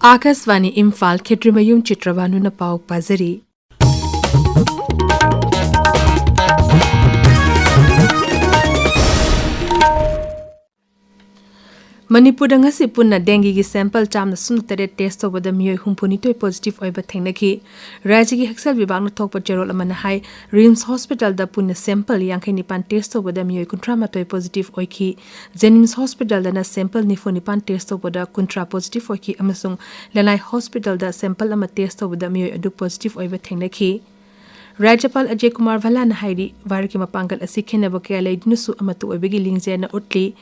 Akashvani Imphal Kshetrimayum Chitrabhanu na pau pazari. Manipur ngasi punna dengue gi sample chamna sunutare test tawbada miyoi humpunitoi positive oiba thengnaki rajya gi haksal vibhag na thokpa cherol amana hai rims hospital da punna sample yankhai test tawbada miyoi kuntramatoi positive oiki jenims hospital da na sample nifonipan test tawbada kuntra positive oiki amasung lanai hospital da sample ama test tawbada miyoi adu positive oiba thengnaki Rajapal Ajay Kumar Valana Hairi Varaki Mapangal Asikena Bakala Nusu Amatu Abigi Lingzena Utli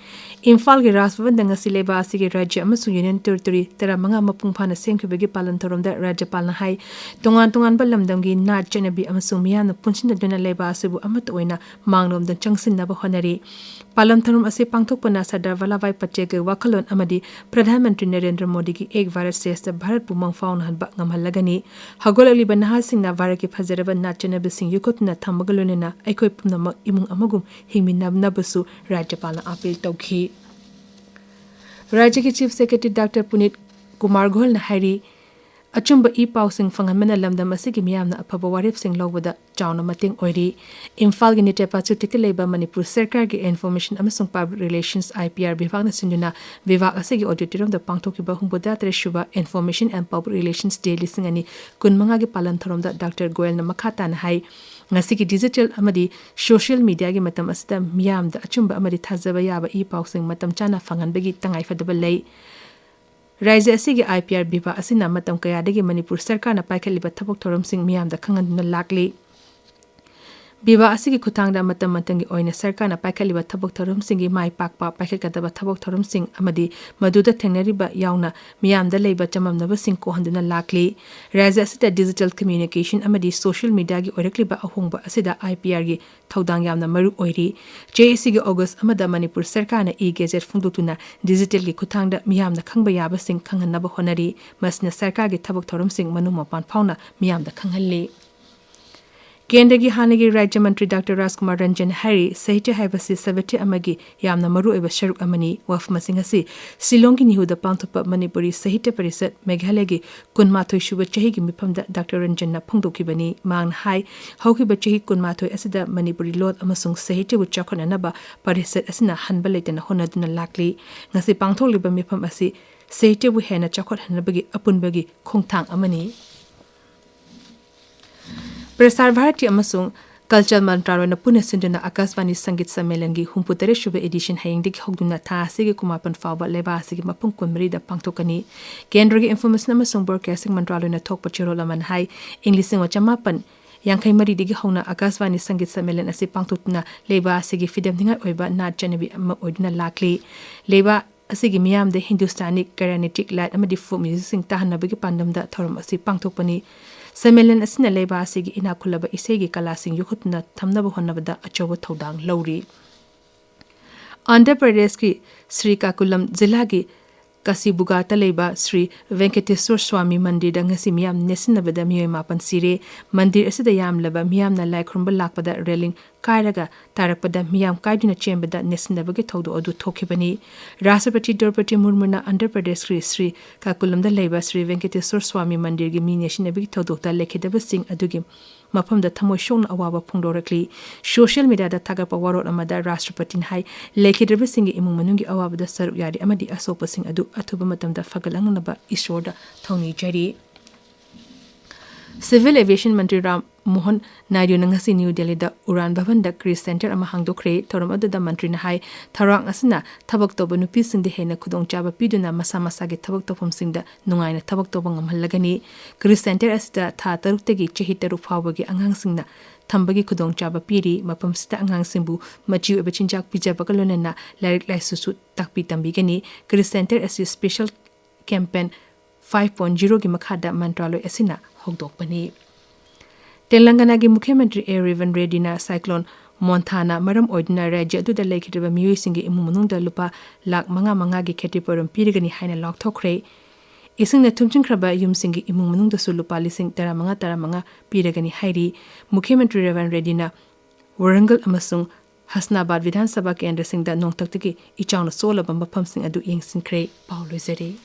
Imphal gi Rasvavan Dangasileba Asigi Raja Amasu Union Territory Teramanga Mapumpana Senkubigi Palantorum that Rajapal Nahai Tungan Balamdangi Nad Jenabi Amasumiana Punchina Duna Leba Asibu Amatuina Mangnum the Changsin Naba Honari Palantorum Asi Pangtopana Sadar Valavai Pachega Wakalon Amadi Pradhan Mantri Narendra Modi gi Egg Virus says the Bharat Pumang Faun Hanbak Ngamalagani Hagola Libanaha Singna Varaki Pazaravan Nat Janabasing Yukotna Tamagalunina Aikoi Pumna Imung Amagum Himinab Nabasu Rajapala Apil Tokhi Rajya ki Chief Secretary Dr. Punit Kumar Gol na Hari Achumba pausing fangamana lamdam asigi miyamna apaba warip sing lobada chawna mating oiri Imphal gi nitepa chutik leba Manipur Sarkar gi information amasung public relations IPR bivag na sinduna bivag asigi auditorium da pangthokiba humboda treshuba information and public relations daily singani kunmanga gi palantharom da Dr. Goel na makhata na hai ngasigi digital amadi social media gi matam asida miyam da achumba amadi thazaba yaba pausing matam chana fanganbagi tangai fadaba lei Rajya asigi IPR biba asina matam kayadagi Manipur Sarkar na paikaliba thabok thorom sing miyam da khanganduna lakli biba asigi khutangda matam matangi oina Sarkar na paikaliba thabok thorom singi mai pakpa paikakadaba thabok thorom sing amadi maduda thengnariba yauna miyam da leiba chamamnaba sing ko handuna lakli Rajya asida digital communication amadi social media gi oirakliba ahongba asida IPR gi thodang yamna maru oiri JAC gi August amada Manipur Sarkar na gazette phungdutuna digital gi khutangda miyam da khangba yaba sing khanghanaba honari masna Sarkar gi thabok thorom sing manu mapan phauna miyam da khanghalli Kendra gi hanagi Rajya Mantri Dr. Rajkumar Ranjan Hari Sahitya Haibasi Savati Amagi Yamna Maru Eba Sharuk Amani Waf Masingasi Silongi Nihuda Pangthopa Manipuri Sahitya Parisat Meghalaya gi Kunmathoi Shuba Chahi gi mifamda Dr. Ranjan na phongdokibani Mang Hai Haukiba Chahi Kunmathoi asida Manipuri Lord amasung Sahitya bu chakhananaba Parisat asina hanba leitana honaduna lakli ngasi pangtholiba mifam asi Sahitya bu hena chakhanabagi apunbagi khongthang amani Prasar Bharati amasung Cultural Mantralo na puna sinduna Akashvani Sangit Sammelan gi humputare shuba edition haying dik hogduna tha asigi kumapan fawba leba asigi mapung kunmari da pangtokani Kendra gi information amasung broadcasting mantralo na thokpa cherol aman hai English wa chamapan Yankai mari digi hauna Akashvani Sangit Sammelan asi pangtotuna leba asigi fidam ninga oiba nat janabi amma oiduna lakli leba asigi miyam de Hindustani Carnatic light amadi folk music sing tahanabagi pandam da thorum asi pangtokpani Sammelan asina leba asigi inakulaba isegi kalasing yukhutna thamnaba honnabada achoba thodang lauri Andhra Pradesh ki Sri Kakulam Jilla gi Kasibugata leba Sri Venkateswar Swami Mandir da ngasi miyam nesinabada miyoi mapan sire mandir asida yam laba miyam na lai khurumba lakpada railing kairaga tarakpada miyam kaiduna chembada nesinabagi thodo adu thokibani Rashtrapati Draupadi Murmu na Andhra Pradesh ki Sri Kakulam da leba Sri Venkateswar Swami Mandir gi mi nesinabagi thodo ta lekhidaba sing adugi mafam da thamoi shong awaba phungdorakli social media da thagapa warot amada Rashtrapati hai lekhidaba sing gi imung manungi awaba da saruk yari amadi asopa sing adu athuba matam da fagalangnaba ishor da thongni jari Civil Aviation Mantri Ram Mohan Naidu nangasi New Delhi da Uran Bhavan da Kris Center ama hangdokre thoram adu da mantri na hai tharang asina thabak toba nupi sing de hena khudong chaba piduna masa masa ge thabak tofum sing da nungai na thabak toba ngamhallagani Kris Center asida tha taruk tegi chehi taru phawba ge angang sing na thambagi khudong chaba piri mapam sita angang singbu machi eba chinjak pijaba kalonena larik laisu su takpi tambi gani Kris Center asi special campaign 5.0 gi makhada mantralo asina hogdokpani Telangana gi Mukhyamantri A. Revan Reddy na cyclone Monthana maram oidina rajya adu da lekhidaba miyoi singi imung manungda lupa lak manga gi kheti param pirigani haina lokthokre ising na tumchinkraba yum singi imung manungda su lupa lising taramanga pirigani hairi Mukhyamantri Revan Reddy na Warangal amasung Hasnabad Vidhan Sabha Kendra Singh da nongtaktagi ichawna solaba mafam sing adu yengsinkre Paulo Zeri